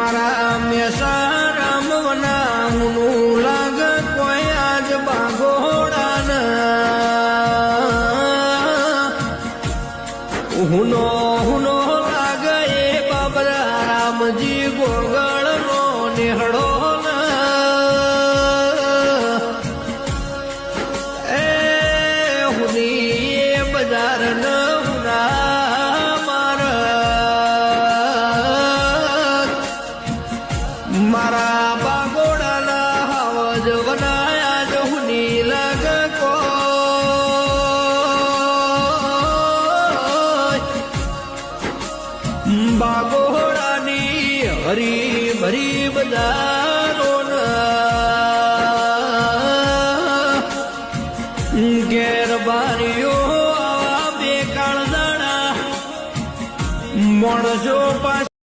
મારા મેસા રામવના હુનું લાગ કોઈ આજ બાગોડાના હુનો હુનો લાગ એ બાબરા રામજી ગોગળનો નેહડો એ હુની બજાર ન મારા બાગોડાના હાવજ વનાયા જહુની લાગ કોઈ બાગોડાની હરી ભરી બધા